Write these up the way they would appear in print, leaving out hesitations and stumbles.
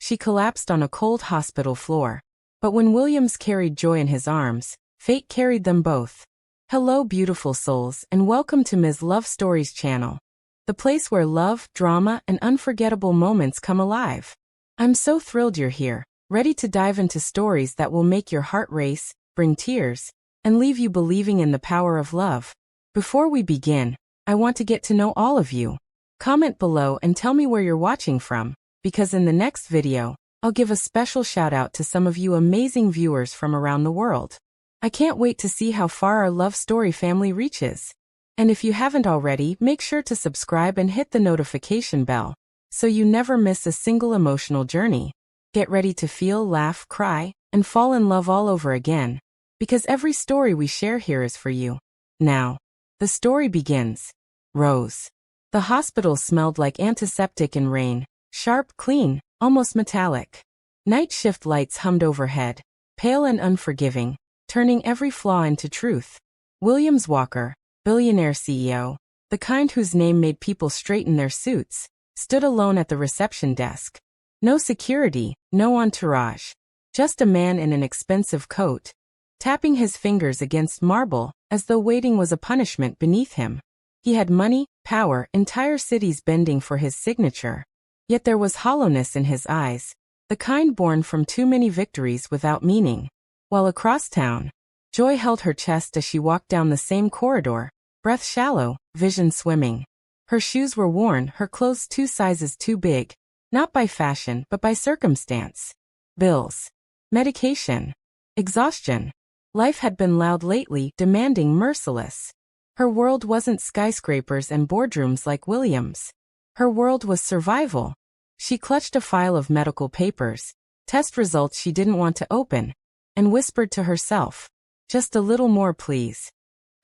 she collapsed on a cold hospital floor. But when Williams carried Joy in his arms, fate carried them both. Hello beautiful souls and welcome to Ms. Love Stories channel. The place where love, drama, and unforgettable moments come alive. I'm so thrilled you're here, ready to dive into stories that will make your heart race, bring tears, and leave you believing in the power of love. Before we begin, I want to get to know all of you. Comment below and tell me where you're watching from, because in the next video, I'll give a special shout out to some of you amazing viewers from around the world. I can't wait to see how far our love story family reaches. And if you haven't already, make sure to subscribe and hit the notification bell, so you never miss a single emotional journey. Get ready to feel, laugh, cry, and fall in love all over again, because every story we share here is for you. Now, the story begins. Rose. The hospital smelled like antiseptic and rain, sharp, clean, almost metallic. Night shift lights hummed overhead, pale and unforgiving, turning every flaw into truth. Williams Walker, Billionaire CEO, the kind whose name made people straighten their suits, stood alone at the reception desk. No security, no entourage. Just a man in an expensive coat, tapping his fingers against marble as though waiting was a punishment beneath him. He had money, power, entire cities bending for his signature. Yet there was hollowness in his eyes, the kind born from too many victories without meaning. While across town, Joy held her chest as she walked down the same corridor, breath shallow, vision swimming. Her shoes were worn, her clothes 2 sizes too big, not by fashion but by circumstance. Bills, medication, exhaustion. Life had been loud lately, demanding, merciless. Her world wasn't skyscrapers and boardrooms like Williams'. Her world was survival. She clutched a file of medical papers, test results she didn't want to open, and whispered to herself, "Just a little more, please."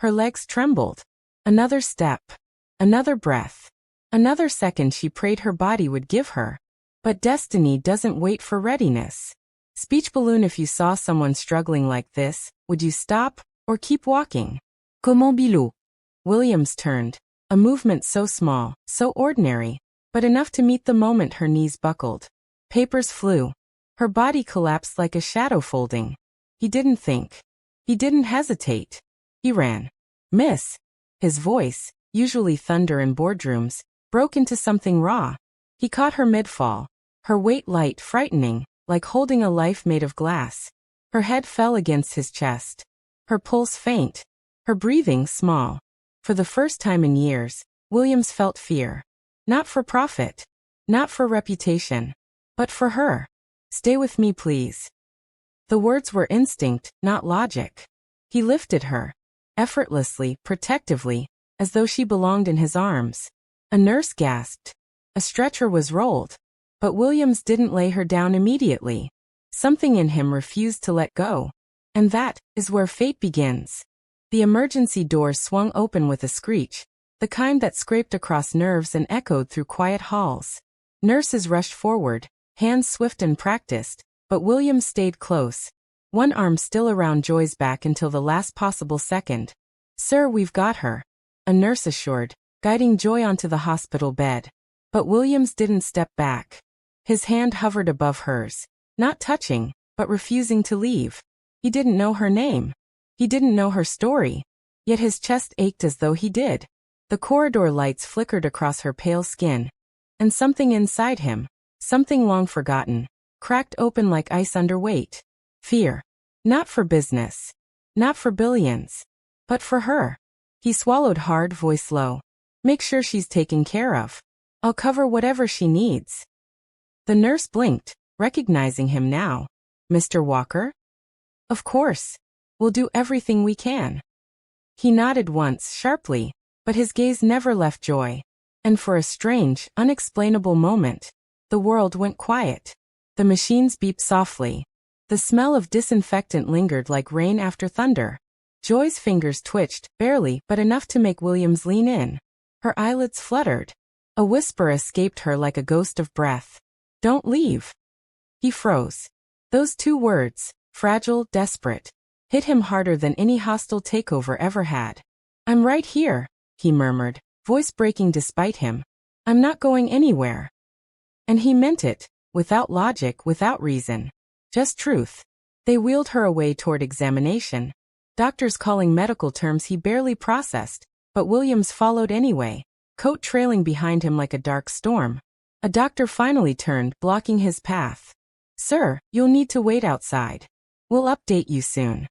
Her legs trembled. Another step. Another breath. Another second she prayed her body would give her. But destiny doesn't wait for readiness. Speech balloon. If you saw someone struggling like this, would you stop, or keep walking? Comment Bilou? Williams turned, a movement so small, so ordinary, but enough to meet the moment her knees buckled. Papers flew. Her body collapsed like a shadow folding. He didn't think. He didn't hesitate. He ran. "Miss." His voice, usually thunder in boardrooms, broke into something raw. He caught her mid-fall, her weight light, frightening, like holding a life made of glass. Her head fell against his chest. Her pulse faint. Her breathing small. For the first time in years, Williams felt fear. Not for profit. Not for reputation. But for her. "Stay with me, please." The words were instinct, not logic. He lifted her. Effortlessly, protectively, as though she belonged in his arms. A nurse gasped. A stretcher was rolled. But Williams didn't lay her down immediately. Something in him refused to let go. And that is where fate begins. The emergency doors swung open with a screech, the kind that scraped across nerves and echoed through quiet halls. Nurses rushed forward, hands swift and practiced, but Williams stayed close, one arm still around Joy's back until the last possible second. "Sir, we've got her," a nurse assured, guiding Joy onto the hospital bed. But Williams didn't step back. His hand hovered above hers, not touching, but refusing to leave. He didn't know her name. He didn't know her story. Yet his chest ached as though he did. The corridor lights flickered across her pale skin. And something inside him, something long forgotten, cracked open like ice under weight. Fear. Not for business. Not for billions. But for her. He swallowed hard, voice low. "Make sure she's taken care of. I'll cover whatever she needs." The nurse blinked, recognizing him now. "Mr. Walker?" "Of course. We'll do everything we can." He nodded once, sharply, but his gaze never left Joy. And for a strange, unexplainable moment, the world went quiet. The machines beeped softly. The smell of disinfectant lingered like rain after thunder. Joy's fingers twitched, barely, but enough to make Williams lean in. Her eyelids fluttered. A whisper escaped her like a ghost of breath. "Don't leave." He froze. Those 2 words, fragile, desperate, hit him harder than any hostile takeover ever had. "I'm right here," he murmured, voice breaking despite him. "I'm not going anywhere." And he meant it. without logic, without reason. Just truth. They wheeled her away toward examination. Doctors calling medical terms he barely processed, but Williams followed anyway, coat trailing behind him like a dark storm. A doctor finally turned, blocking his path. "Sir, you'll need to wait outside. We'll update you soon."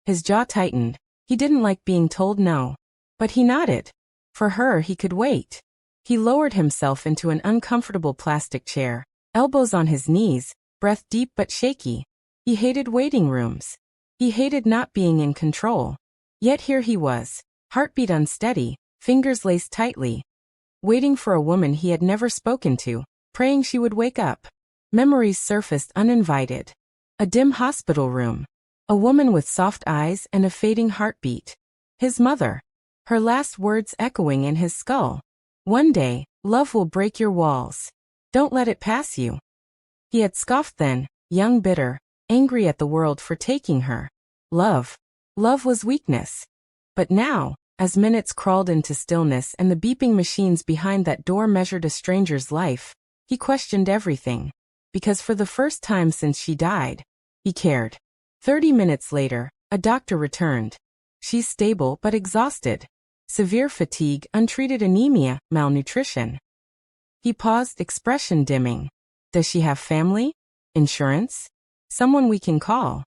His jaw tightened. He didn't like being told no. But he nodded. For her, he could wait. He lowered himself into an uncomfortable plastic chair, elbows on his knees, breath deep but shaky. He hated waiting rooms. He hated not being in control. Yet here he was, heartbeat unsteady, fingers laced tightly, waiting for a woman he had never spoken to, praying she would wake up. Memories surfaced uninvited. A dim hospital room. A woman with soft eyes and a fading heartbeat. His mother. Her last words echoing in his skull. "One day, love will break your walls. Don't let it pass you." He had scoffed then, young, bitter, angry at the world for taking her. Love. Love was weakness. But now, as minutes crawled into stillness and the beeping machines behind that door measured a stranger's life, he questioned everything. Because for the first time since she died, he cared. 30 minutes later, a doctor returned. "She's stable but exhausted. Severe fatigue, untreated anemia, malnutrition." He paused, expression dimming. "Does she have family? Insurance? Someone we can call?"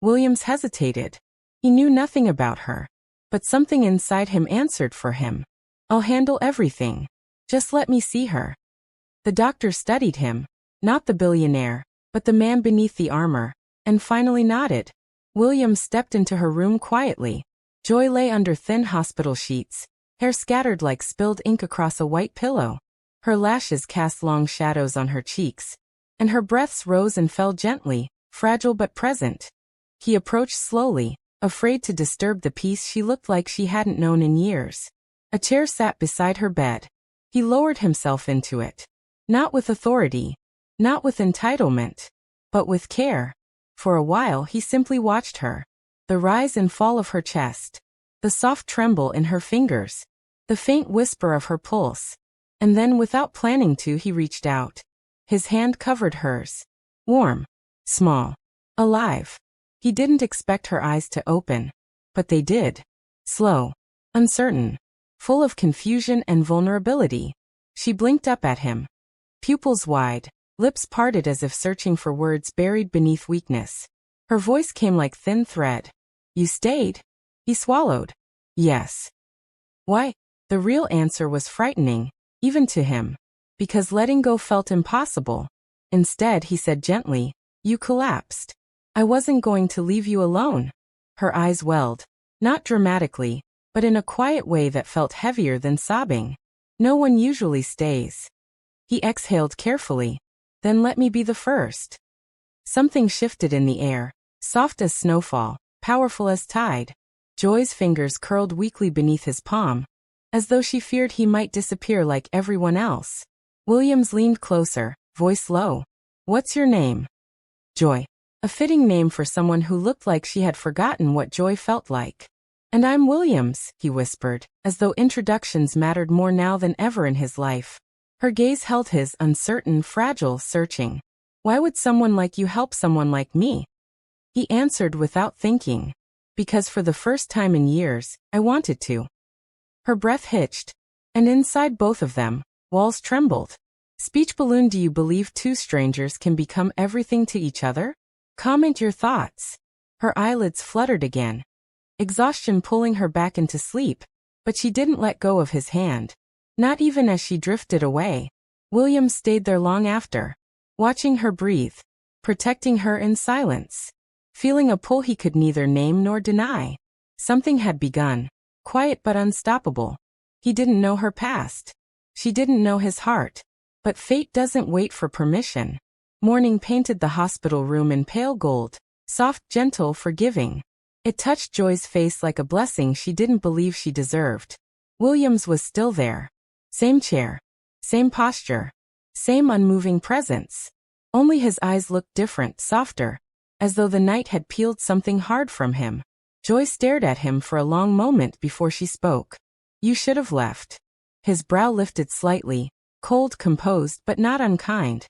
Williams hesitated. He knew nothing about her. But something inside him answered for him. "I'll handle everything. Just let me see her." The doctor studied him. Not the billionaire, but the man beneath the armor, and finally nodded. Williams stepped into her room quietly. Joy lay under thin hospital sheets, hair scattered like spilled ink across a white pillow. Her lashes cast long shadows on her cheeks, and her breaths rose and fell gently, fragile but present. He approached slowly, afraid to disturb the peace she looked like she hadn't known in years. A chair sat beside her bed. He lowered himself into it. Not with authority, not with entitlement, but with care. For a while he simply watched her. The rise and fall of her chest, the soft tremble in her fingers, the faint whisper of her pulse. And then, without planning to, he reached out. His hand covered hers. Warm, small, alive. He didn't expect her eyes to open, but they did. Slow, uncertain, full of confusion and vulnerability. She blinked up at him. Pupils wide, lips parted as if searching for words buried beneath weakness. Her voice came like thin thread. "You stayed?" He swallowed. "Yes." "Why?" The real answer was frightening, even to him. Because letting go felt impossible. Instead, he said gently, "You collapsed. I wasn't going to leave you alone." Her eyes welled. Not dramatically, but in a quiet way that felt heavier than sobbing. "No one usually stays." He exhaled carefully. "Then let me be the first." Something shifted in the air, soft as snowfall, powerful as tide. Joy's fingers curled weakly beneath his palm, as though she feared he might disappear like everyone else. Williams leaned closer, voice low. "What's your name?" "Joy." A fitting name for someone who looked like she had forgotten what joy felt like. "And I'm Williams," he whispered, as though introductions mattered more now than ever in his life. Her gaze held his, uncertain, fragile, searching. "Why would someone like you help someone like me?" He answered without thinking. "Because for the first time in years, I wanted to." Her breath hitched, and inside both of them, walls trembled. Speech balloon. "Do you believe two strangers can become everything to each other? Comment your thoughts." Her eyelids fluttered again, exhaustion pulling her back into sleep, but she didn't let go of his hand. Not even as she drifted away. William stayed there long after, watching her breathe, protecting her in silence, feeling a pull he could neither name nor deny. Something had begun, quiet but unstoppable. He didn't know her past. She didn't know his heart. But fate doesn't wait for permission. Morning painted the hospital room in pale gold, soft, gentle, forgiving. It touched Joy's face like a blessing she didn't believe she deserved. Williams was still there. Same chair, same posture, same unmoving presence. Only his eyes looked different, softer, as though the night had peeled something hard from him. Joy stared at him for a long moment before she spoke. "You should have left." His brow lifted slightly, cold, composed, but not unkind.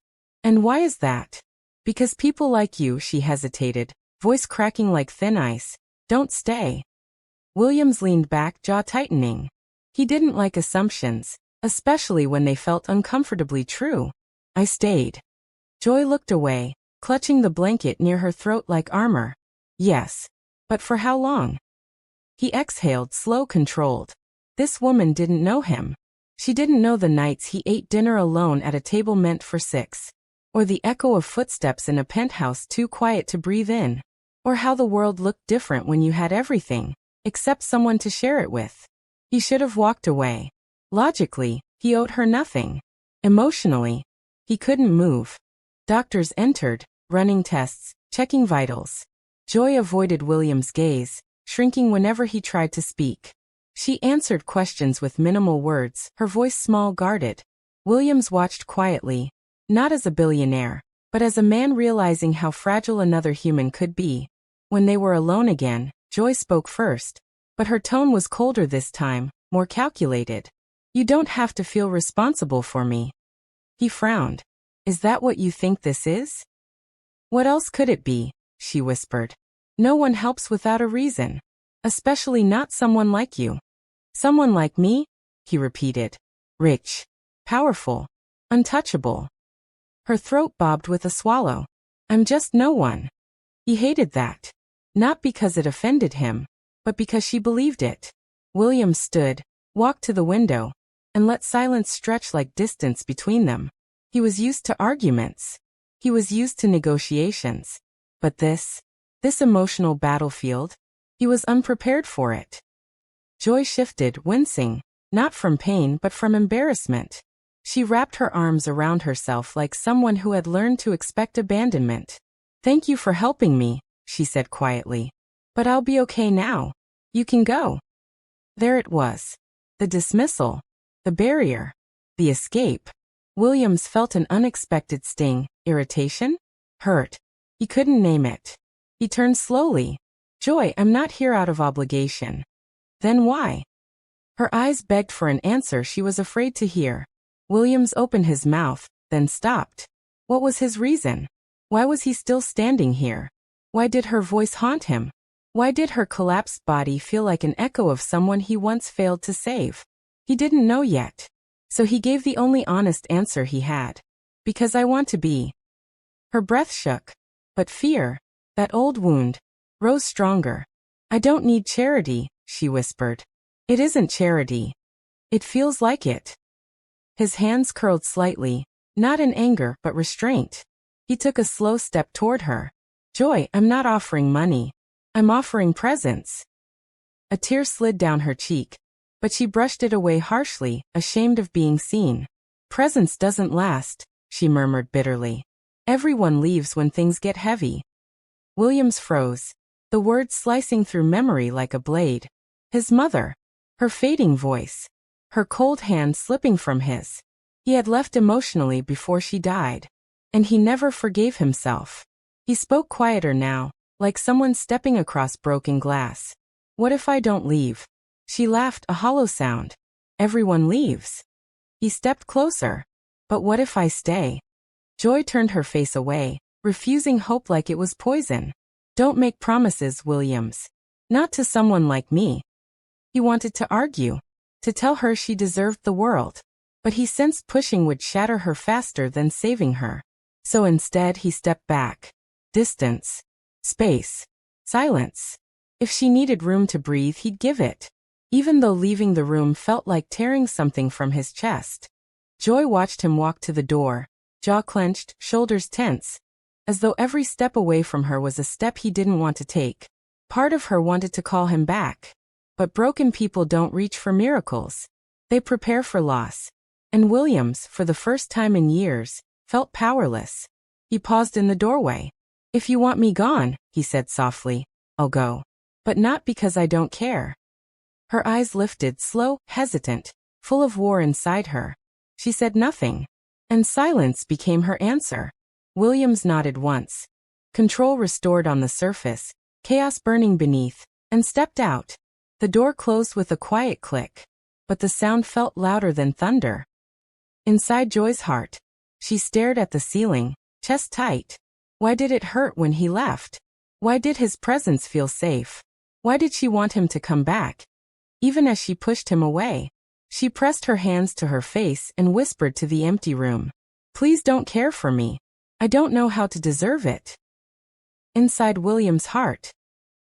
And why is that? Because people like you, she hesitated, voice cracking like thin ice, don't stay. Williams leaned back, jaw tightening. He didn't like assumptions, especially when they felt uncomfortably true. I stayed. Joy looked away, clutching the blanket near her throat like armor. Yes. But for how long? He exhaled, slow, controlled. This woman didn't know him. She didn't know the nights he ate dinner alone at a table meant for 6. Or the echo of footsteps in a penthouse too quiet to breathe in. Or how the world looked different when you had everything, except someone to share it with. He should have walked away. Logically, he owed her nothing. Emotionally, he couldn't move. Doctors entered, running tests, checking vitals. Joy avoided William's gaze, shrinking whenever he tried to speak. She answered questions with minimal words, her voice small, guarded. Williams watched quietly, not as a billionaire, but as a man realizing how fragile another human could be. When they were alone again, Joy spoke first, but her tone was colder this time, more calculated. You don't have to feel responsible for me. He frowned. Is that what you think this is? What else could it be? She whispered. No one helps without a reason. Especially not someone like you. Someone like me? He repeated. Rich. Powerful. Untouchable. Her throat bobbed with a swallow. I'm just no one. He hated that. Not because it offended him, but because she believed it. William stood, walked to the window, and let silence stretch like distance between them. He was used to arguments. He was used to negotiations. But this emotional battlefield, he was unprepared for it. Joy shifted, wincing, not from pain but from embarrassment. She wrapped her arms around herself like someone who had learned to expect abandonment. Thank you for helping me, she said quietly. But I'll be okay now. You can go. There it was. The dismissal. The barrier. The escape. Williams felt an unexpected sting, irritation? Hurt. He couldn't name it. He turned slowly. Joy, I'm not here out of obligation. Then why? Her eyes begged for an answer she was afraid to hear. Williams opened his mouth, then stopped. What was his reason? Why was he still standing here? Why did her voice haunt him? Why did her collapsed body feel like an echo of someone he once failed to save? He didn't know yet. So he gave the only honest answer he had. Because I want to be. Her breath shook. But fear, that old wound, rose stronger. I don't need charity, she whispered. It isn't charity. It feels like it. His hands curled slightly, not in anger but restraint. He took a slow step toward her. Joy, I'm not offering money. I'm offering presence. A tear slid down her cheek, but she brushed it away harshly, ashamed of being seen. Presence doesn't last, she murmured bitterly. Everyone leaves when things get heavy. Williams froze, the words slicing through memory like a blade. His mother. Her fading voice. Her cold hand slipping from his. He had left emotionally before she died. And he never forgave himself. He spoke quieter now, like someone stepping across broken glass. What if I don't leave? She laughed, a hollow sound. Everyone leaves. He stepped closer. But what if I stay? Joy turned her face away, refusing hope like it was poison. Don't make promises, Williams. Not to someone like me. He wanted to argue, to tell her she deserved the world. But he sensed pushing would shatter her faster than saving her. So instead he stepped back. Distance. Space. Silence. If she needed room to breathe, he'd give it. Even though leaving the room felt like tearing something from his chest. Joy watched him walk to the door, jaw clenched, shoulders tense, as though every step away from her was a step he didn't want to take. Part of her wanted to call him back. But broken people don't reach for miracles. They prepare for loss. And Williams, for the first time in years, felt powerless. He paused in the doorway. If you want me gone, he said softly, I'll go. But not because I don't care. Her eyes lifted, slow, hesitant, full of war inside her. She said nothing. And silence became her answer. Williams nodded once. Control restored on the surface, chaos burning beneath, and stepped out. The door closed with a quiet click. But the sound felt louder than thunder. Inside Joy's heart, She stared at the ceiling, chest tight. Why did it hurt when he left? Why did his presence feel safe? Why did she want him to come back? Even as she pushed him away, she pressed her hands to her face and whispered to the empty room, "Please don't care for me. I don't know how to deserve it." Inside William's heart,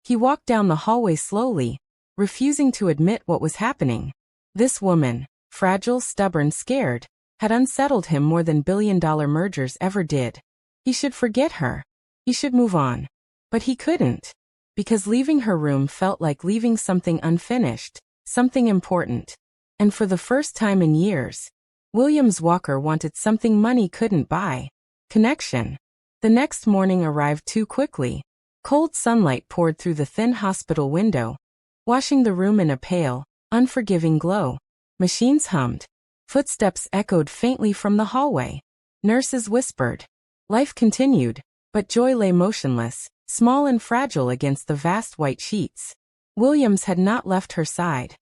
he walked down the hallway slowly, refusing to admit what was happening. This woman, fragile, stubborn, scared, had unsettled him more than billion-dollar mergers ever did. He should forget her. He should move on. But he couldn't. Because leaving her room felt like leaving something unfinished, something important. And for the first time in years, Williams Walker wanted something money couldn't buy. Connection. The next morning arrived too quickly. Cold sunlight poured through the thin hospital window, washing the room in a pale, unforgiving glow. Machines hummed. Footsteps echoed faintly from the hallway. Nurses whispered. Life continued, but Joy lay motionless, small and fragile against the vast white sheets. Williams had not left her side.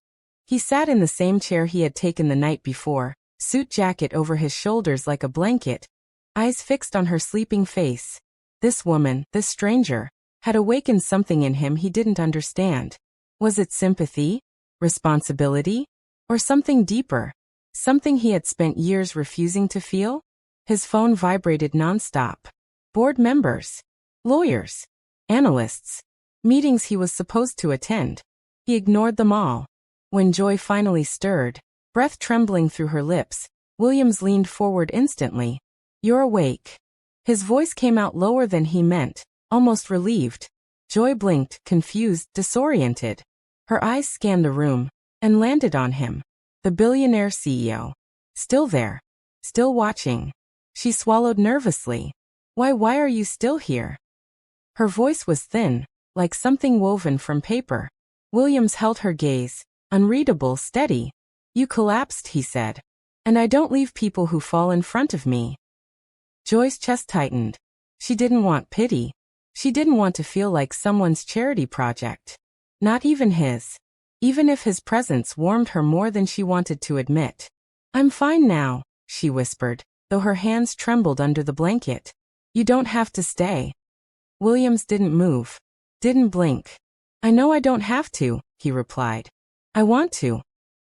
He sat in the same chair he had taken the night before, suit jacket over his shoulders like a blanket, eyes fixed on her sleeping face. This woman, this stranger, had awakened something in him he didn't understand. Was it sympathy? Responsibility? Or something deeper? Something he had spent years refusing to feel? His phone vibrated nonstop. Board members, lawyers, analysts, meetings he was supposed to attend. He ignored them all. When Joy finally stirred, breath trembling through her lips, Williams leaned forward instantly. "You're awake." His voice came out lower than he meant, almost relieved. Joy blinked, confused, disoriented. Her eyes scanned the room, and landed on him. The billionaire CEO. Still there. Still watching. She swallowed nervously. Why are you still here?" Her voice was thin, like something woven from paper. Williams held her gaze, unreadable, steady. "You collapsed," he said. "And I don't leave people who fall in front of me." Joy's chest tightened. She didn't want pity. She didn't want to feel like someone's charity project. Not even his. Even if his presence warmed her more than she wanted to admit. "I'm fine now," she whispered, though her hands trembled under the blanket. "You don't have to stay." Williams didn't move. Didn't blink. "I know I don't have to," he replied. "I want to."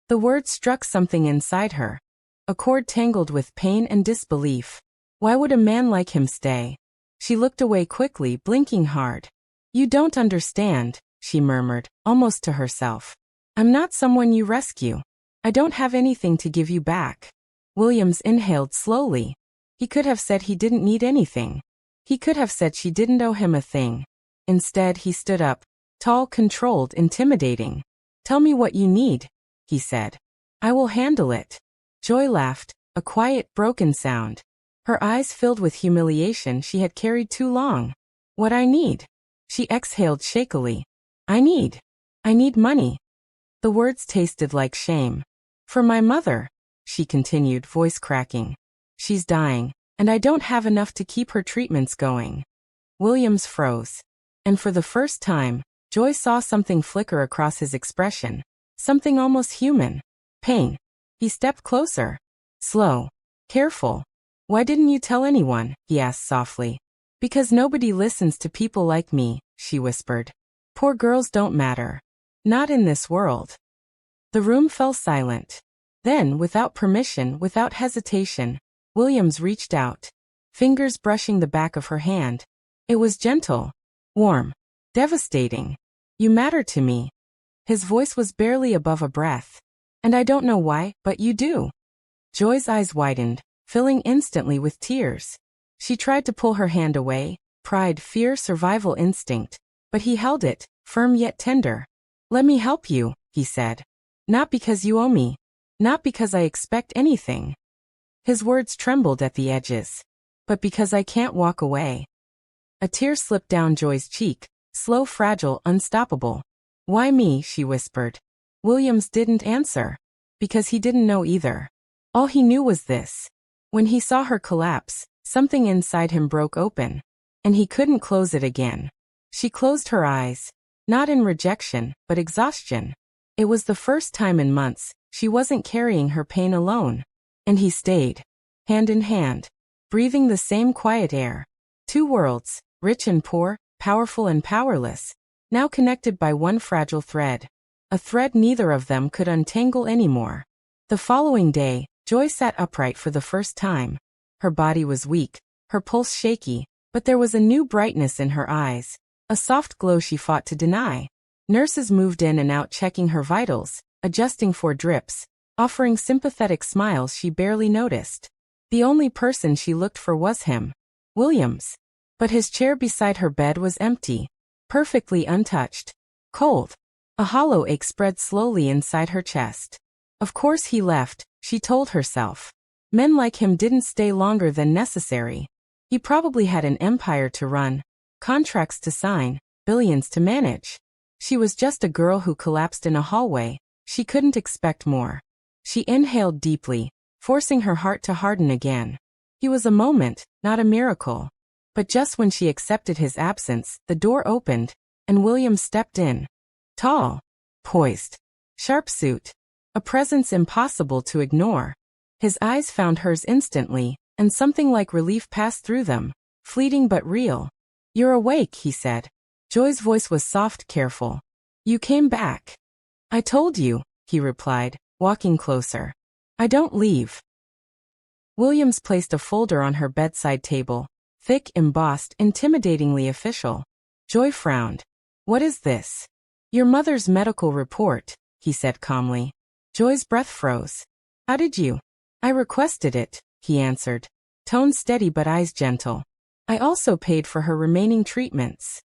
The words struck something inside her. A chord tangled with pain and disbelief. Why would a man like him stay? She looked away quickly, blinking hard. "You don't understand," she murmured, almost to herself. "I'm not someone you rescue. I don't have anything to give you back." Williams inhaled slowly. He could have said he didn't need anything. He could have said she didn't owe him a thing. Instead, he stood up, tall, controlled, intimidating. "Tell me what you need," he said. "I will handle it." Joy laughed, a quiet, broken sound. Her eyes filled with humiliation she had carried too long. "What I need?" She exhaled shakily. I need money." The words tasted like shame. "For my mother," she continued, voice cracking. "She's dying, and I don't have enough to keep her treatments going." Williams froze. And for the first time, Joy saw something flicker across his expression. Something almost human. Pain. He stepped closer. Slow. Careful. "Why didn't you tell anyone?" he asked softly. "Because nobody listens to people like me," she whispered. "Poor girls don't matter. Not in this world." The room fell silent. Then, without permission, without hesitation, Williams reached out, fingers brushing the back of her hand. It was gentle, warm, devastating. "You matter to me." His voice was barely above a breath. "And I don't know why, but you do." Joy's eyes widened, filling instantly with tears. She tried to pull her hand away, pride, fear, survival instinct, but he held it, firm yet tender. "Let me help you," he said. "Not because you owe me. Not because I expect anything." His words trembled at the edges. "But because I can't walk away." A tear slipped down Joy's cheek, slow, fragile, unstoppable. "Why me?" she whispered. Williams didn't answer. Because he didn't know either. All he knew was this. When he saw her collapse, something inside him broke open. And he couldn't close it again. She closed her eyes. Not in rejection, but exhaustion. It was the first time in months she wasn't carrying her pain alone. And he stayed. Hand in hand. breathing the same quiet air. Two worlds, rich and poor, powerful and powerless, now connected by one fragile thread. A thread neither of them could untangle anymore. The following day, Joy sat upright for the first time. Her body was weak, her pulse shaky, but there was a new brightness in her eyes, a soft glow she fought to deny. Nurses moved in and out checking her vitals, adjusting for drips, offering sympathetic smiles she barely noticed. The only person she looked for was him, Williams. But his chair beside her bed was empty, perfectly untouched. Cold. A hollow ache spread slowly inside her chest. Of course he left, she told herself. Men like him didn't stay longer than necessary. He probably had an empire to run, contracts to sign, billions to manage. She was just a girl who collapsed in a hallway. She couldn't expect more. She inhaled deeply, forcing her heart to harden again. He was a moment, not a miracle. But just when she accepted his absence, the door opened, and William stepped in. Tall, poised, sharp suit, a presence impossible to ignore. His eyes found hers instantly, and something like relief passed through them, fleeting but real. "You're awake," he said. Joy's voice was soft, careful. "You came back." "I told you," he replied, walking closer. "I don't leave." Williams placed a folder on her bedside table, thick, embossed, intimidatingly official. Joy frowned. "What is this?" "Your mother's medical report," he said calmly. Joy's breath froze. "How did you?" "I requested it," he answered, tone steady but eyes gentle. "I also paid for her remaining treatments."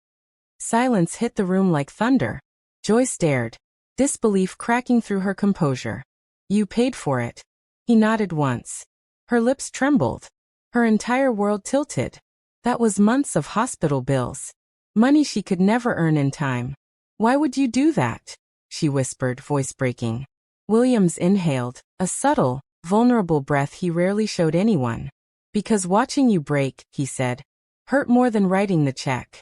Silence hit the room like thunder. Joy stared, disbelief cracking through her composure. "You paid for it?" He nodded once. Her lips trembled. Her entire world tilted. That was months of hospital bills. Money she could never earn in time. "Why would you do that?" she whispered, voice breaking. Williams inhaled, a subtle, vulnerable breath he rarely showed anyone. "Because watching you break," he said, "hurt more than writing the check."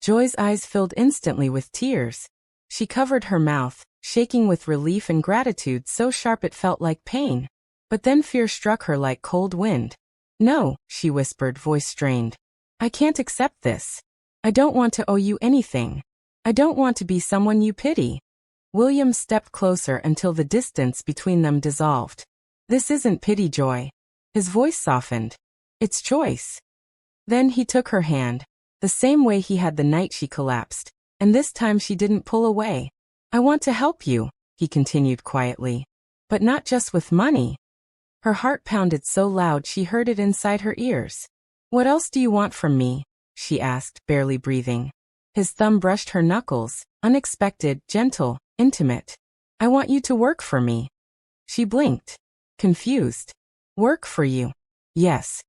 Joy's eyes filled instantly with tears. She covered her mouth, shaking with relief and gratitude so sharp it felt like pain. But then fear struck her like cold wind. "No," she whispered, voice strained. "I can't accept this. I don't want to owe you anything. I don't want to be someone you pity." William stepped closer until the distance between them dissolved. "This isn't pity, Joy." His voice softened. "It's choice." Then he took her hand, the same way he had the night she collapsed, and this time she didn't pull away. "I want to help you," he continued quietly. "But not just with money." Her heart pounded so loud she heard it inside her ears. "What else do you want from me?" she asked, barely breathing. His thumb brushed her knuckles, unexpected, gentle, intimate. "I want you to work for me." She blinked, confused. "Work for you?" "Yes."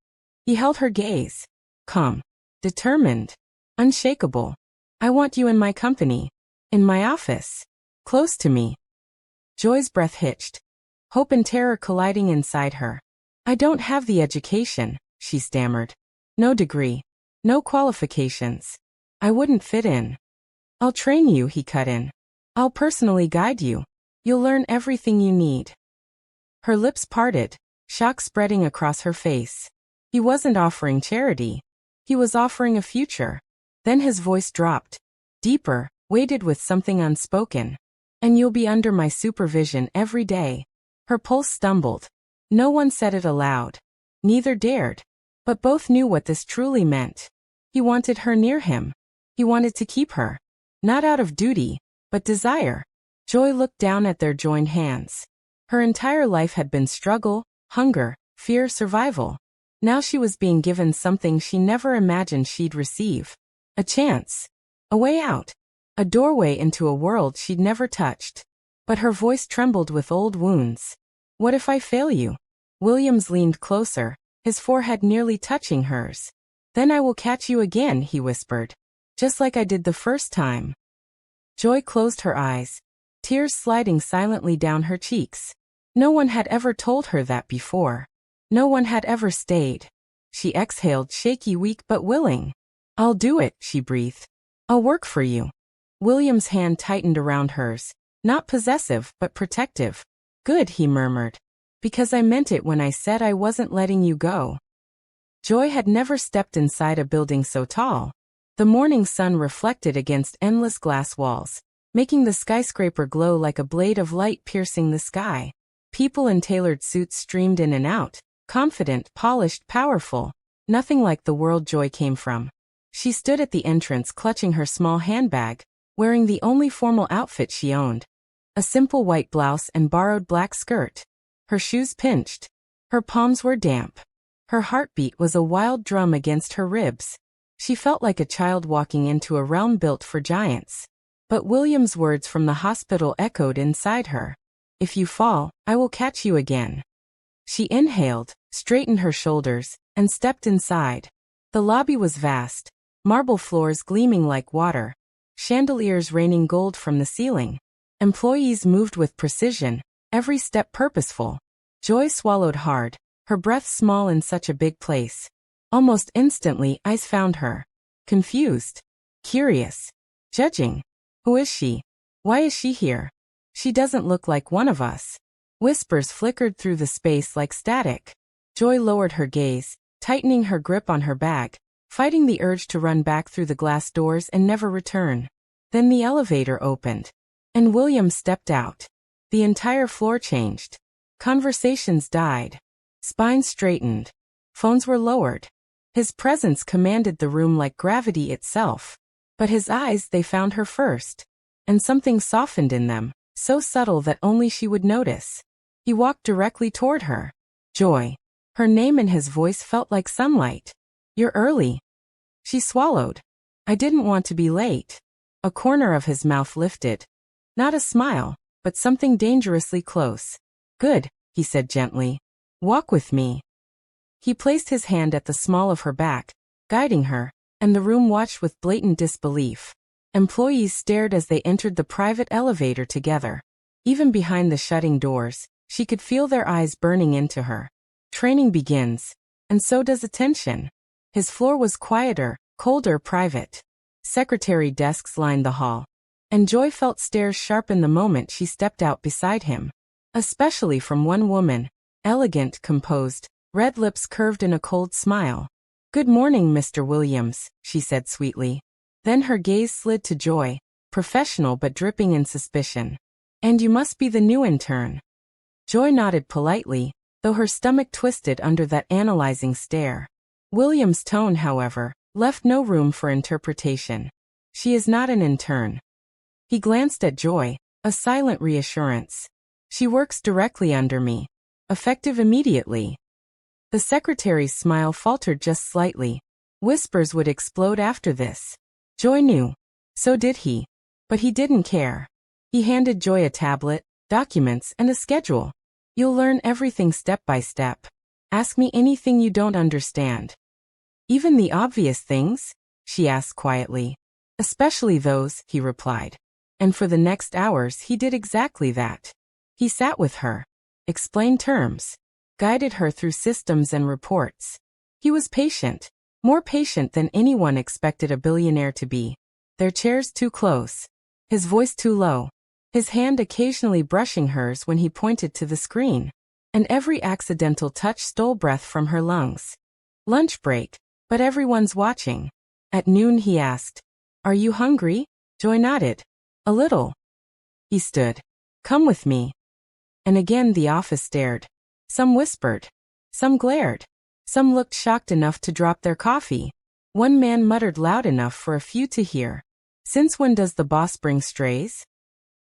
He held her gaze. Calm, determined, unshakable. "I want you in my company. In my office. Close to me." Joy's breath hitched, hope and terror colliding inside her. "I don't have the education," she stammered. "No degree. No qualifications. I wouldn't fit in." "I'll train you," he cut in. "I'll personally guide you. You'll learn everything you need." Her lips parted, shock spreading across her face. He wasn't offering charity. He was offering a future. Then his voice dropped, deeper, weighted with something unspoken. "And you'll be under my supervision every day." Her pulse stumbled. No one said it aloud. Neither dared. But both knew what this truly meant. He wanted her near him. He wanted to keep her. Not out of duty, but desire. Joy looked down at their joined hands. Her entire life had been struggle, hunger, fear, survival. Now she was being given something she never imagined she'd receive. A chance. A way out. A doorway into a world she'd never touched. But her voice trembled with old wounds. "What if I fail you?" Williams leaned closer, his forehead nearly touching hers. "Then I will catch you again," he whispered. "Just like I did the first time." Joy closed her eyes, tears sliding silently down her cheeks. No one had ever told her that before. No one had ever stayed. She exhaled, shaky, weak but willing. "I'll do it," she breathed. "I'll work for you." William's hand tightened around hers, not possessive but protective. "Good," he murmured. "Because I meant it when I said I wasn't letting you go." Joy had never stepped inside a building so tall. The morning sun reflected against endless glass walls, making the skyscraper glow like a blade of light piercing the sky. People in tailored suits streamed in and out, confident, polished, powerful, nothing like the world Joy came from. She stood at the entrance clutching her small handbag, wearing the only formal outfit she owned. A simple white blouse and borrowed black skirt. Her shoes pinched. Her palms were damp. Her heartbeat was a wild drum against her ribs. She felt like a child walking into a realm built for giants. But William's words from the hospital echoed inside her. If you fall, I will catch you again. She inhaled, straightened her shoulders, and stepped inside. The lobby was vast, marble floors gleaming like water, chandeliers raining gold from the ceiling. Employees moved with precision, every step purposeful. Joy swallowed hard, her breath small in such a big place. Almost instantly, eyes found her. Confused. Curious. Judging. Who is she? Why is she here? She doesn't look like one of us. Whispers flickered through the space like static. Joy lowered her gaze, tightening her grip on her bag, fighting the urge to run back through the glass doors and never return. Then the elevator opened. And William stepped out. The entire floor changed. Conversations died. Spines straightened. Phones were lowered. His presence commanded the room like gravity itself. But his eyes, they found her first. And something softened in them, so subtle that only she would notice. He walked directly toward her. Joy. Her name and his voice felt like sunlight. You're early. She swallowed. I didn't want to be late. A corner of his mouth lifted. Not a smile, but something dangerously close. Good, he said gently. Walk with me. He placed his hand at the small of her back, guiding her, and the room watched with blatant disbelief. Employees stared as they entered the private elevator together. Even behind the shutting doors, she could feel their eyes burning into her. Training begins, and so does attention. His floor was quieter, colder, private. Secretary desks lined the hall. And Joy felt stares sharpen the moment she stepped out beside him. Especially from one woman, elegant, composed, red lips curved in a cold smile. Good morning, Mr. Williams, she said sweetly. Then her gaze slid to Joy, professional but dripping in suspicion. And you must be the new intern. Joy nodded politely, though her stomach twisted under that analyzing stare. William's tone, however, left no room for interpretation. She is not an intern. He glanced at Joy, a silent reassurance. She works directly under me. Effective immediately. The secretary's smile faltered just slightly. Whispers would explode after this. Joy knew. So did he. But he didn't care. He handed Joy a tablet, documents, and a schedule. You'll learn everything step by step. Ask me anything you don't understand. Even the obvious things? She asked quietly. Especially those, he replied. And for the next hours he did exactly that. He sat with her, explained terms, guided her through systems and reports. He was patient, more patient than anyone expected a billionaire to be. Their chairs too close, his voice too low, his hand occasionally brushing hers when he pointed to the screen. And every accidental touch stole breath from her lungs. Lunch break, but everyone's watching. At noon he asked, Are you hungry? Joy nodded. A little. He stood. Come with me. And again the office stared. Some whispered. Some glared. Some looked shocked enough to drop their coffee. One man muttered loud enough for a few to hear. Since when does the boss bring strays?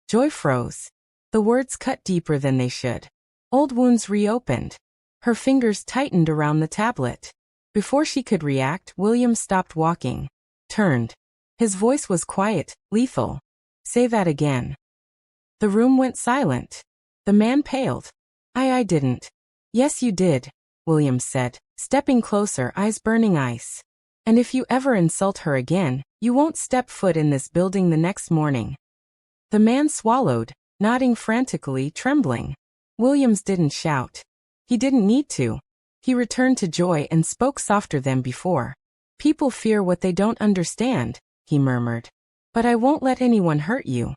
Joy froze. The words cut deeper than they should. Old wounds reopened. Her fingers tightened around the tablet. Before she could react, William stopped walking. Turned. His voice was quiet, lethal. Say that again. The room went silent. The man paled. I didn't. Yes, you did, William said, stepping closer, eyes burning ice. And if you ever insult her again, you won't step foot in this building the next morning. The man swallowed, nodding frantically, trembling. Williams didn't shout. He didn't need to. He returned to Joy and spoke softer than before. People fear what they don't understand, he murmured. But I won't let anyone hurt you.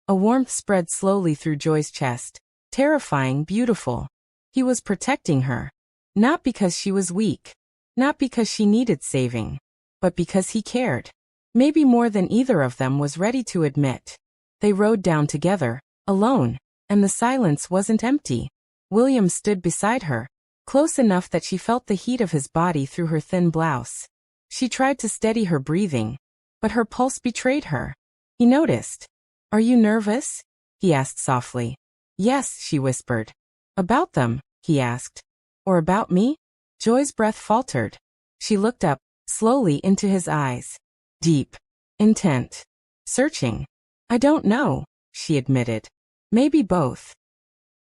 A warmth spread slowly through Joy's chest. Terrifying, beautiful. He was protecting her. Not because she was weak. Not because she needed saving, but because he cared. Maybe more than either of them was ready to admit. They rode down together, alone, and the silence wasn't empty. William stood beside her, close enough that she felt the heat of his body through her thin blouse. She tried to steady her breathing, but her pulse betrayed her. He noticed. "Are you nervous?" he asked softly. "Yes," she whispered. "About them?" he asked. "Or about me?" Joy's breath faltered. She looked up, slowly, into his eyes. Deep. Intent. Searching. "I don't know," she admitted. "Maybe both."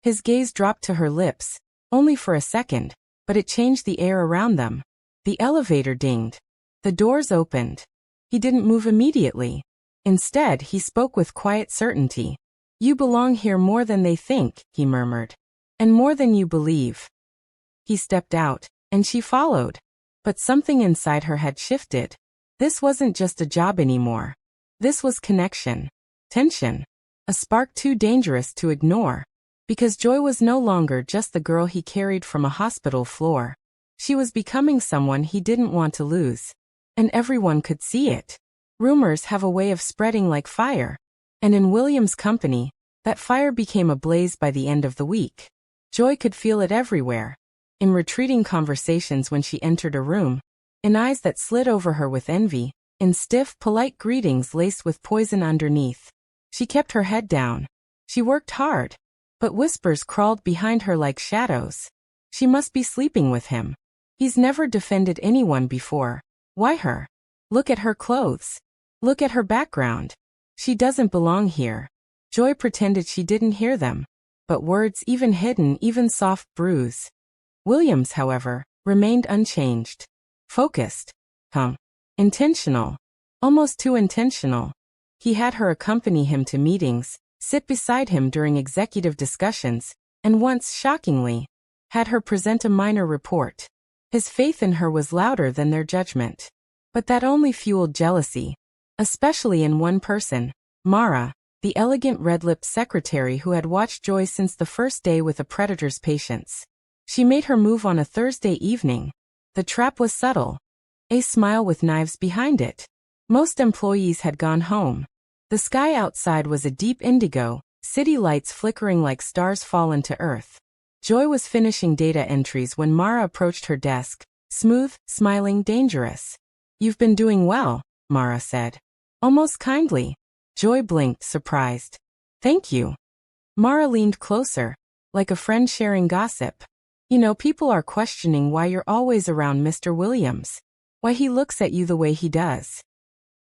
His gaze dropped to her lips, only for a second, but it changed the air around them. The elevator dinged. The doors opened. He didn't move immediately. Instead, he spoke with quiet certainty. "You belong here more than they think," he murmured. "And more than you believe." He stepped out, and she followed. But something inside her had shifted. This wasn't just a job anymore. This was connection. Tension. A spark too dangerous to ignore. Because Joy was no longer just the girl he carried from a hospital floor. She was becoming someone he didn't want to lose. And everyone could see it. Rumors have a way of spreading like fire. And in William's company, that fire became a blaze by the end of the week. Joy could feel it everywhere. In retreating conversations when she entered a room, in eyes that slid over her with envy, in stiff, polite greetings laced with poison underneath. She kept her head down. She worked hard. But whispers crawled behind her like shadows. She must be sleeping with him. He's never defended anyone before. Why her? Look at her clothes. Look at her background. She doesn't belong here. Joy pretended she didn't hear them. But words, even hidden, even soft, bruise. Williams, however, remained unchanged. Focused. Intentional. Almost too intentional. He had her accompany him to meetings, sit beside him during executive discussions, and once, shockingly, had her present a minor report. His faith in her was louder than their judgment. But that only fueled jealousy. Especially in one person, Mara, the elegant red-lipped secretary who had watched Joy since the first day with a predator's patience. She made her move on a Thursday evening. The trap was subtle. A smile with knives behind it. Most employees had gone home. The sky outside was a deep indigo, city lights flickering like stars fallen to earth. Joy was finishing data entries when Mara approached her desk, smooth, smiling, dangerous. "You've been doing well," Mara said. Almost kindly. Joy blinked, surprised. "Thank you." Mara leaned closer, like a friend sharing gossip. "You know, people are questioning why you're always around Mr. Williams. Why he looks at you the way he does."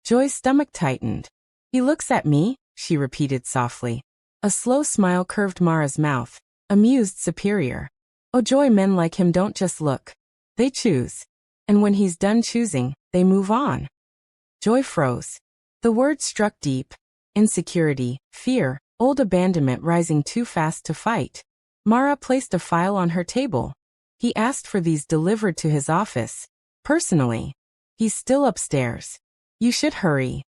Joy's stomach tightened. "He looks at me," she repeated softly. A slow smile curved Mara's mouth, amused, superior. "Oh, Joy, men like him don't just look. They choose. And when he's done choosing, they move on." Joy froze. The words struck deep. Insecurity, fear, old abandonment rising too fast to fight. Mara placed a file on her table. "He asked for these delivered to his office. Personally. He's still upstairs. You should hurry."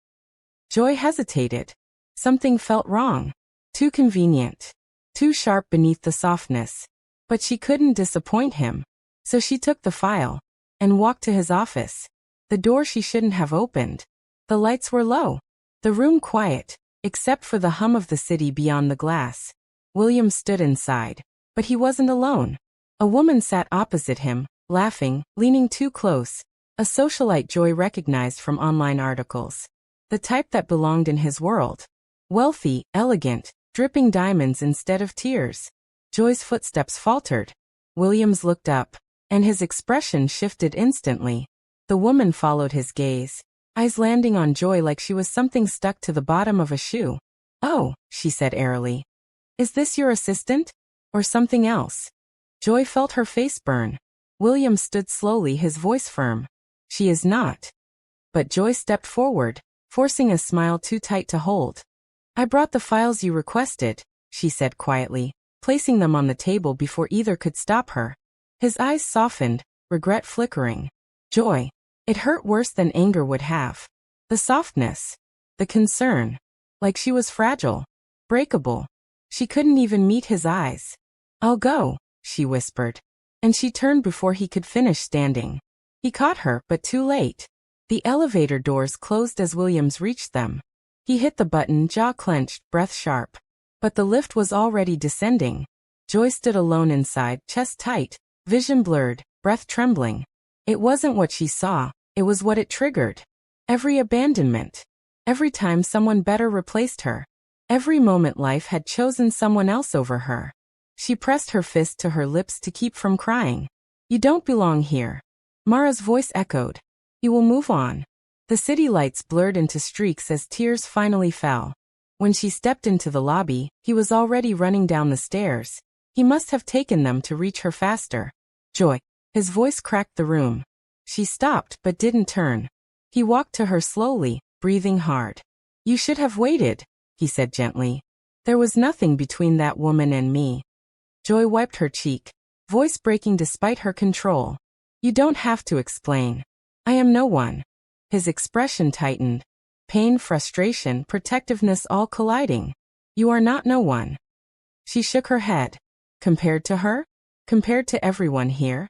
Joy hesitated. Something felt wrong. Too convenient. Too sharp beneath the softness. But she couldn't disappoint him. So she took the file and walked to his office. The door she shouldn't have opened. The lights were low. The room quiet, except for the hum of the city beyond the glass. William stood inside. But he wasn't alone. A woman sat opposite him, laughing, leaning too close. A socialite Joy recognized from online articles. The type that belonged in his world. Wealthy, elegant, dripping diamonds instead of tears. Joy's footsteps faltered. Williams looked up, and his expression shifted instantly. The woman followed his gaze, eyes landing on Joy like she was something stuck to the bottom of a shoe. "Oh," she said airily. "Is this your assistant? Or something else?" Joy felt her face burn. William stood slowly, his voice firm. "She is not." But Joy stepped forward, forcing a smile too tight to hold. "I brought the files you requested," she said quietly, placing them on the table before either could stop her. His eyes softened, regret flickering. Joy. It hurt worse than anger would have. The softness. The concern. Like she was fragile. Breakable. She couldn't even meet his eyes. "I'll go," she whispered. And she turned before he could finish standing. He caught her, but too late. The elevator doors closed as Williams reached them. He hit the button, jaw clenched, breath sharp. But the lift was already descending. Joy stood alone inside, chest tight, vision blurred, breath trembling. It wasn't what she saw, it was what it triggered. Every abandonment. Every time someone better replaced her. Every moment life had chosen someone else over her. She pressed her fist to her lips to keep from crying. You don't belong here. Mara's voice echoed. You will move on. The city lights blurred into streaks as tears finally fell. When she stepped into the lobby, he was already running down the stairs. He must have taken them to reach her faster. Joy. His voice cracked the room. She stopped but didn't turn. He walked to her slowly, breathing hard. You should have waited, he said gently. There was nothing between that woman and me. Joy wiped her cheek, voice breaking despite her control. You don't have to explain. I am no one. His expression tightened. Pain, frustration, protectiveness all colliding. You are not no one. She shook her head. Compared to her? Compared to everyone here?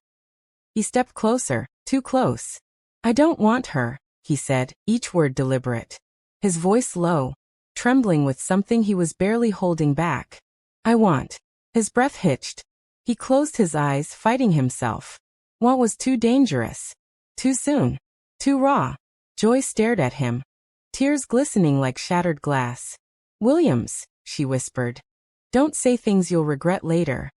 He stepped closer, too close. I don't want her, he said, each word deliberate. His voice low, trembling with something he was barely holding back. I want. His breath hitched. He closed his eyes, fighting himself. What was too dangerous? Too soon? Too raw? Joy stared at him, tears glistening like shattered glass. Williams, she whispered. Don't say things you'll regret later.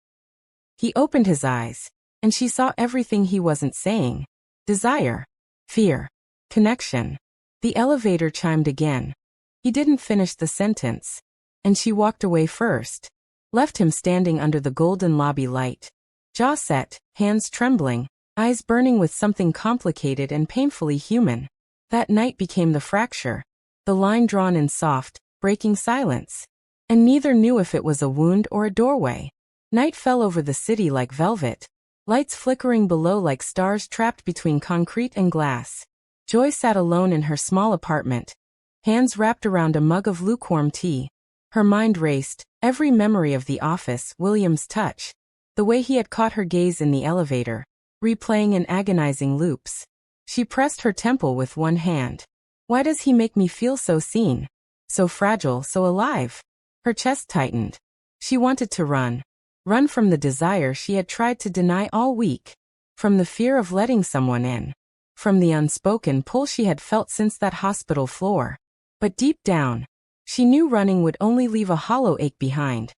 He opened his eyes, and she saw everything he wasn't saying. Desire. Fear. Connection. The elevator chimed again. He didn't finish the sentence, and she walked away first. Left him standing under the golden lobby light. Jaw set, hands trembling, eyes burning with something complicated and painfully human. That night became the fracture, the line drawn in soft, breaking silence. And neither knew if it was a wound or a doorway. Night fell over the city like velvet, lights flickering below like stars trapped between concrete and glass. Joy sat alone in her small apartment, hands wrapped around a mug of lukewarm tea. Her mind raced, every memory of the office, William's touch, the way he had caught her gaze in the elevator, replaying in agonizing loops. She pressed her temple with one hand. Why does he make me feel so seen? So fragile, so alive? Her chest tightened. She wanted to run. Run from the desire she had tried to deny all week. From the fear of letting someone in. From the unspoken pull she had felt since that hospital floor. But deep down, she knew running would only leave a hollow ache behind.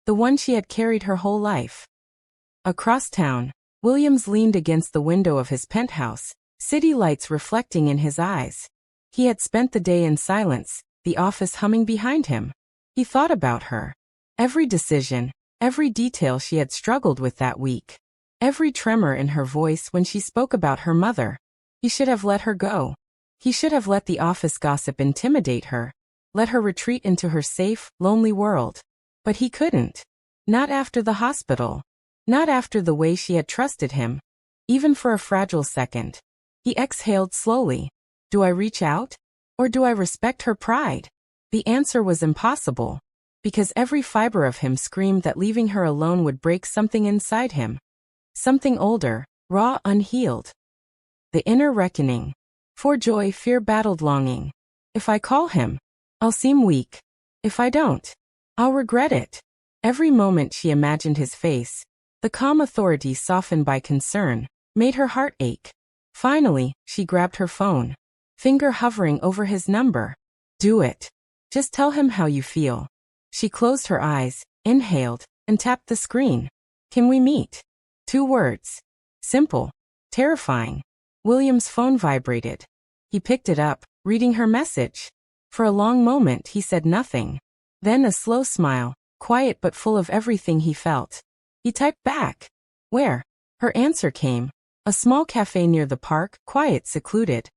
The one she had carried her whole life. Across town, Williams leaned against the window of his penthouse, city lights reflecting in his eyes. He had spent the day in silence, the office humming behind him. He thought about her. Every decision, every detail she had struggled with that week. Every tremor in her voice when she spoke about her mother. He should have let her go. He should have let the office gossip intimidate her. Let her retreat into her safe, lonely world. But he couldn't. Not after the hospital. Not after the way she had trusted him. Even for a fragile second. He exhaled slowly. Do I reach out? Or do I respect her pride? The answer was impossible. Because every fiber of him screamed that leaving her alone would break something inside him. Something older, raw, unhealed. The inner reckoning. For Joy, fear battled longing. If I call him, I'll seem weak. If I don't, I'll regret it. Every moment she imagined his face, the calm authority softened by concern, made her heart ache. Finally, she grabbed her phone, finger hovering over his number. Do it. Just tell him how you feel. She closed her eyes, inhaled, and tapped the screen. Can we meet? 2 words. Simple. Terrifying. William's phone vibrated. He picked it up, reading her message. For a long moment he said nothing. Then a slow smile, quiet but full of everything he felt. He typed back. Where? Her answer came. A small cafe near the park, quiet, secluded.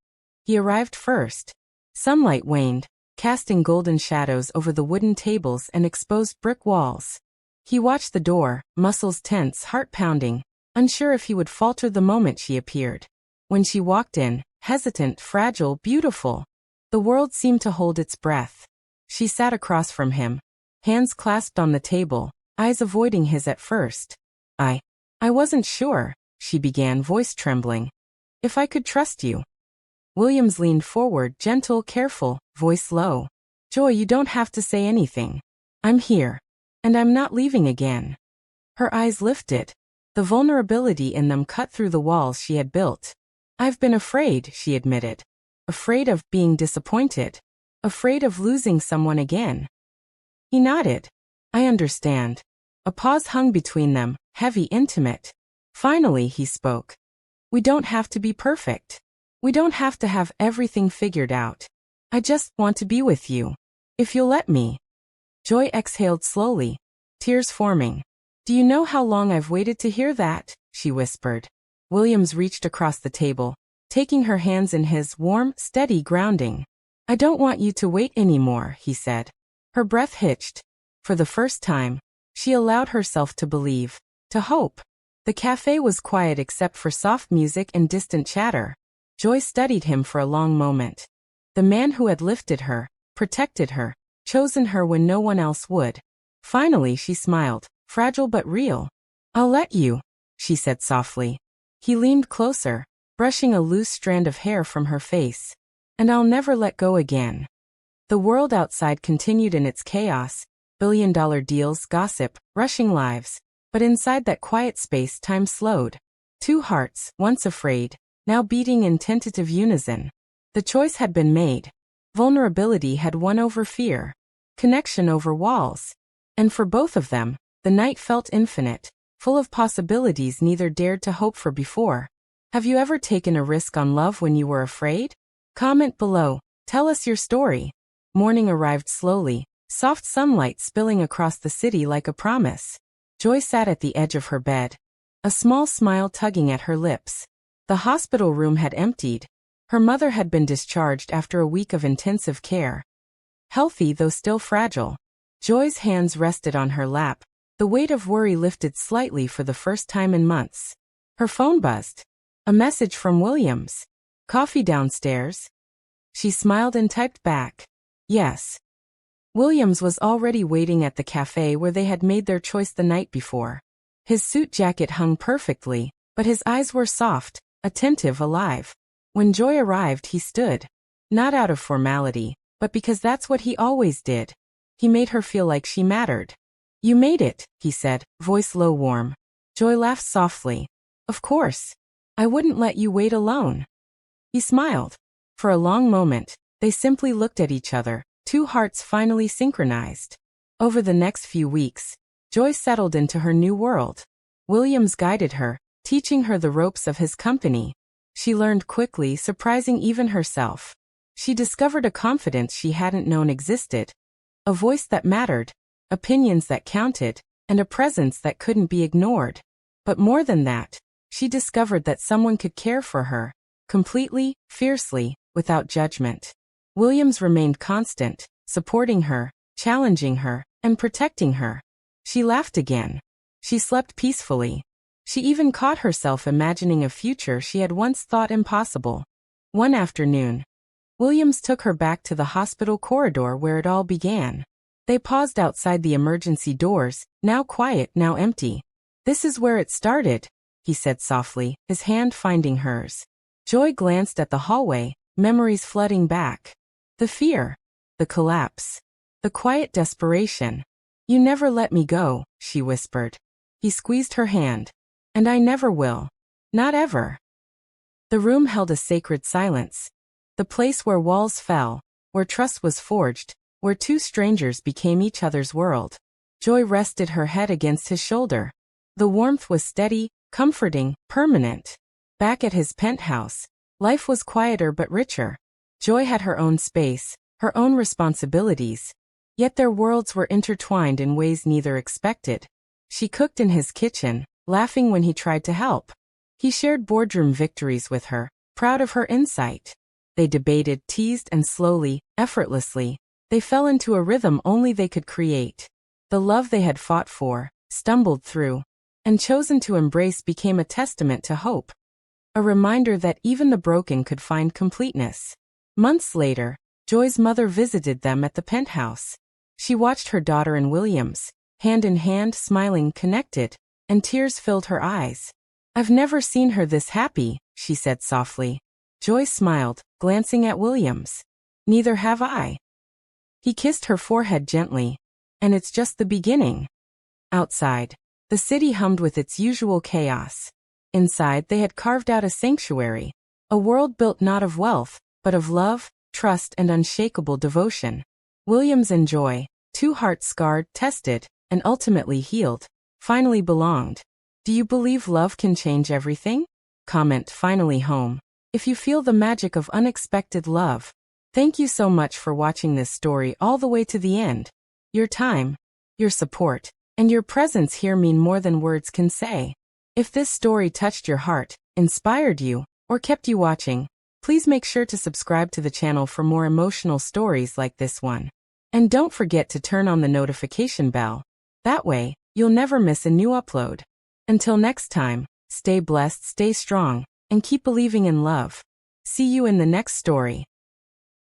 He arrived first. Sunlight waned, casting golden shadows over the wooden tables and exposed brick walls. He watched the door, muscles tense, heart pounding, unsure if he would falter the moment she appeared. When she walked in, hesitant, fragile, beautiful, the world seemed to hold its breath. She sat across from him, hands clasped on the table, eyes avoiding his at first. I wasn't sure, she began, voice trembling. If I could trust you. Williams leaned forward, gentle, careful, voice low. Joy, you don't have to say anything. I'm here. And I'm not leaving again. Her eyes lifted. The vulnerability in them cut through the walls she had built. I've been afraid, she admitted. Afraid of being disappointed. Afraid of losing someone again. He nodded. I understand. A pause hung between them, heavy, intimate. Finally, he spoke. We don't have to be perfect. We don't have to have everything figured out. I just want to be with you. If you'll let me. Joy exhaled slowly, tears forming. Do you know how long I've waited to hear that? She whispered. Williams reached across the table, taking her hands in his, warm, steady, grounding. I don't want you to wait anymore, he said. Her breath hitched. For the first time, she allowed herself to believe, to hope. The cafe was quiet except for soft music and distant chatter. Joy studied him for a long moment. The man who had lifted her, protected her, chosen her when no one else would. Finally she smiled, fragile but real. I'll let you, she said softly. He leaned closer, brushing a loose strand of hair from her face. And I'll never let go again. The world outside continued in its chaos, billion-dollar deals, gossip, rushing lives. But inside that quiet space time slowed. Two hearts, once afraid, now beating in tentative unison. The choice had been made. Vulnerability had won over fear. Connection over walls. And for both of them, the night felt infinite, full of possibilities neither dared to hope for before. Have you ever taken a risk on love when you were afraid? Comment below. Tell us your story. Morning arrived slowly, soft sunlight spilling across the city like a promise. Joy sat at the edge of her bed, a small smile tugging at her lips. The hospital room had emptied. Her mother had been discharged after a week of intensive care. Healthy though still fragile. Joy's hands rested on her lap. The weight of worry lifted slightly for the first time in months. Her phone buzzed. A message from Williams. Coffee downstairs? She smiled and typed back. Yes. Williams was already waiting at the cafe where they had made their choice the night before. His suit jacket hung perfectly, but his eyes were soft, attentive, alive. When Joy arrived, he stood. Not out of formality, but because that's what he always did. He made her feel like she mattered. You made it, he said, voice low, warm. Joy laughed softly. Of course. I wouldn't let you wait alone. He smiled. For a long moment, they simply looked at each other. Two hearts finally synchronized. Over the next few weeks, Joy settled into her new world. Williams guided her, teaching her the ropes of his company. She learned quickly, surprising even herself. She discovered a confidence she hadn't known existed. A voice that mattered, opinions that counted, and a presence that couldn't be ignored. But more than that, she discovered that someone could care for her, completely, fiercely, without judgment. Williams remained constant, supporting her, challenging her, and protecting her. She laughed again. She slept peacefully. She even caught herself imagining a future she had once thought impossible. One afternoon, Williams took her back to the hospital corridor where it all began. They paused outside the emergency doors, now quiet, now empty. This is where it started, he said softly, his hand finding hers. Joy glanced at the hallway, memories flooding back. The fear, the collapse, the quiet desperation. You never let me go, she whispered. He squeezed her hand. And I never will. Not ever. The room held a sacred silence. The place where walls fell, where trust was forged, where two strangers became each other's world. Joy rested her head against his shoulder. The warmth was steady, comforting, permanent. Back at his penthouse, life was quieter but richer. Joy had her own space, her own responsibilities. Yet their worlds were intertwined in ways neither expected. She cooked in his kitchen, laughing when he tried to help. He shared boardroom victories with her, proud of her insight. They debated, teased, and slowly, effortlessly, they fell into a rhythm only they could create. The love they had fought for, stumbled through, and chosen to embrace became a testament to hope. A reminder that even the broken could find completeness. Months later, Joy's mother visited them at the penthouse. She watched her daughter and Williams, hand in hand, smiling, connected, and tears filled her eyes. I've never seen her this happy, she said softly. Joy smiled, glancing at Williams. Neither have I. He kissed her forehead gently. And it's just the beginning. Outside, the city hummed with its usual chaos. Inside, they had carved out a sanctuary, a world built not of wealth, but of love, trust, and unshakable devotion. Williams and Joy, two hearts scarred, tested, and ultimately healed, finally belonged. Do you believe love can change everything? Comment finally home if you feel the magic of unexpected love. Thank you so much for watching this story all the way to the end. Your time, your support, and your presence here mean more than words can say. If this story touched your heart, inspired you, or kept you watching, please make sure to subscribe to the channel for more emotional stories like this one. And don't forget to turn on the notification bell. That way, you'll never miss a new upload. Until next time, stay blessed, stay strong, and keep believing in love. See you in the next story.